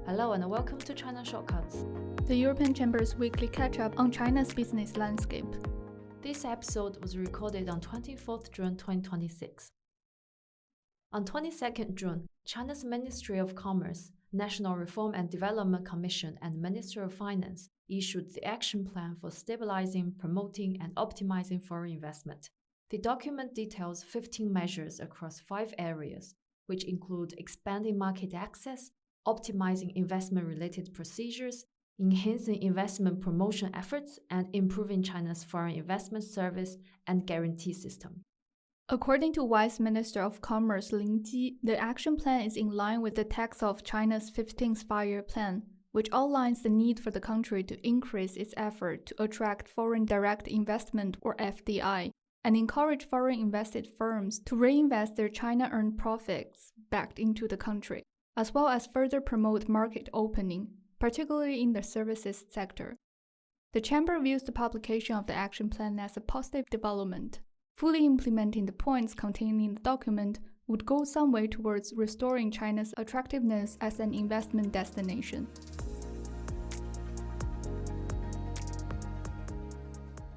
Hello and welcome to China Shortcuts, the European Chamber's weekly catch-up on China's business landscape. This episode was recorded on 24th June 2026. On 22nd June, China's Ministry of Commerce, National Reform and Development Commission and Ministry of Finance issued the action plan for stabilizing, promoting and optimizing foreign investment. The document details 15 measures across 5 areas, which include expanding market access, optimizing investment-related procedures, enhancing investment promotion efforts, and improving China's foreign investment service and guarantee system. According to Vice Minister of Commerce Lin Ji, the action plan is in line with the text of China's 15th Five-Year Plan, which outlines the need for the country to increase its effort to attract foreign direct investment or FDI, and encourage foreign invested firms to reinvest their China-earned profits back into the country, as well as further promote market opening, particularly in the services sector. The Chamber views the publication of the action plan as a positive development. Fully implementing the points contained in the document would go some way towards restoring China's attractiveness as an investment destination.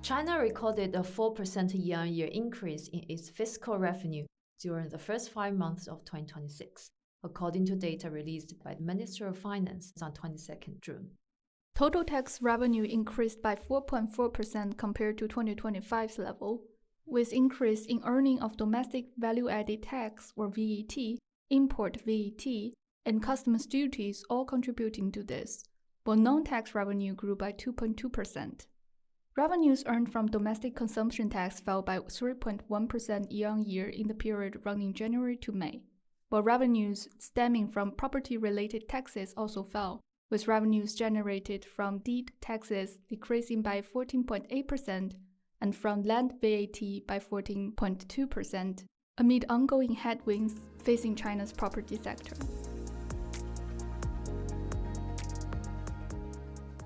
China recorded a 4% year-on-year increase in its fiscal revenue during the first 5 months of 2026. According to data released by the Ministry of Finance on 22nd June. Total tax revenue increased by 4.4% compared to 2025's level, with increase in earning of domestic value-added tax or VAT, import VAT, and customs duties all contributing to this, while non-tax revenue grew by 2.2%. Revenues earned from domestic consumption tax fell by 3.1% year-on-year in the period running January to May, while revenues stemming from property-related taxes also fell, with revenues generated from deed taxes decreasing by 14.8% and from land VAT by 14.2% amid ongoing headwinds facing China's property sector.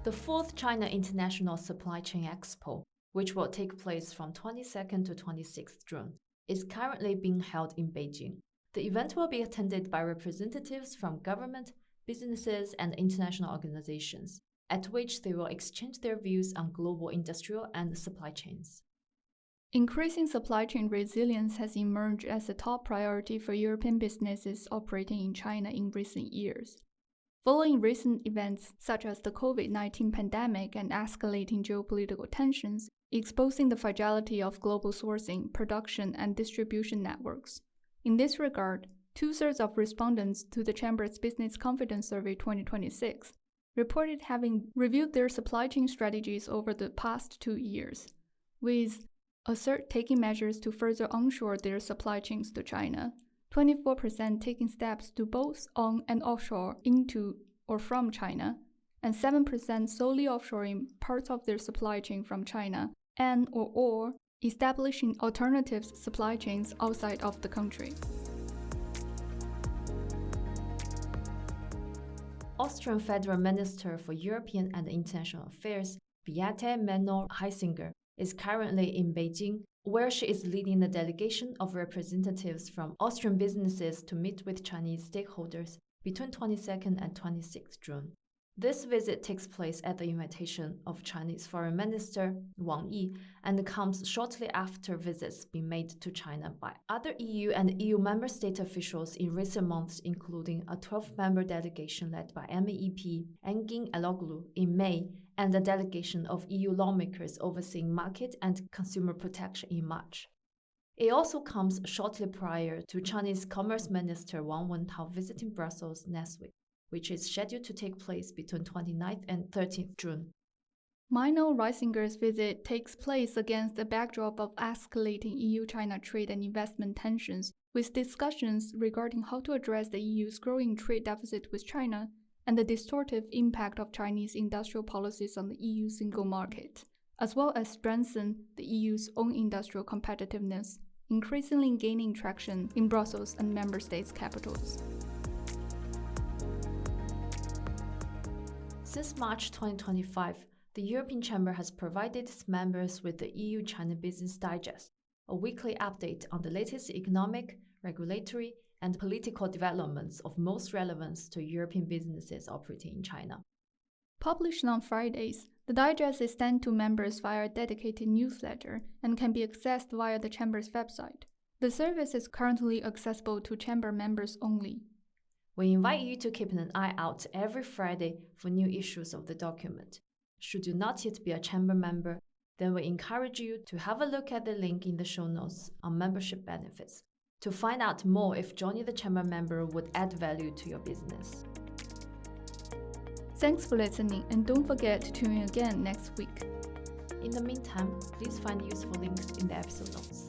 The 4th China International Supply Chain Expo, which will take place from 22nd to 26th June, is currently being held in Beijing. The event will be attended by representatives from government, businesses, and international organizations, at which they will exchange their views on global industrial and supply chains. Increasing supply chain resilience has emerged as a top priority for European businesses operating in China in recent years. Following recent events such as the COVID-19 pandemic and escalating geopolitical tensions, exposing the fragility of global sourcing, production, and distribution networks. In this regard, 2/3 of respondents to the Chamber's Business Confidence Survey 2026 reported having reviewed their supply chain strategies over the past 2 years, with a third taking measures to further onshore their supply chains to China, 24% taking steps to both on and offshore into or from China, and 7% solely offshoring parts of their supply chain from China and/or establishing alternative supply chains outside of the country. Austrian Federal Minister for European and International Affairs, Beate Meinl-Reisinger, is currently in Beijing, where she is leading the delegation of representatives from Austrian businesses to meet with Chinese stakeholders between 22nd and 26th June. This visit takes place at the invitation of Chinese Foreign Minister Wang Yi and comes shortly after visits being made to China by other EU and EU member state officials in recent months, including a 12-member delegation led by MEP Engin Eloglu in May and a delegation of EU lawmakers overseeing market and consumer protection in March. It also comes shortly prior to Chinese Commerce Minister Wang Wentao visiting Brussels next week, which is scheduled to take place between 29th and 13th June. Meinl-Reisinger's visit takes place against the backdrop of escalating EU-China trade and investment tensions, with discussions regarding how to address the EU's growing trade deficit with China and the distortive impact of Chinese industrial policies on the EU single market, as well as strengthen the EU's own industrial competitiveness, increasingly gaining traction in Brussels and member states' capitals. Since March 2025, the European Chamber has provided its members with the EU-China Business Digest, a weekly update on the latest economic, regulatory, and political developments of most relevance to European businesses operating in China. Published on Fridays, the digest is sent to members via a dedicated newsletter and can be accessed via the Chamber's website. The service is currently accessible to Chamber members only. We invite you to keep an eye out every Friday for new issues of the document. Should you not yet be a Chamber member, then we encourage you to have a look at the link in the show notes on membership benefits to find out more if joining the Chamber member would add value to your business. Thanks for listening, and don't forget to tune in again next week. In the meantime, please find useful links in the episode notes.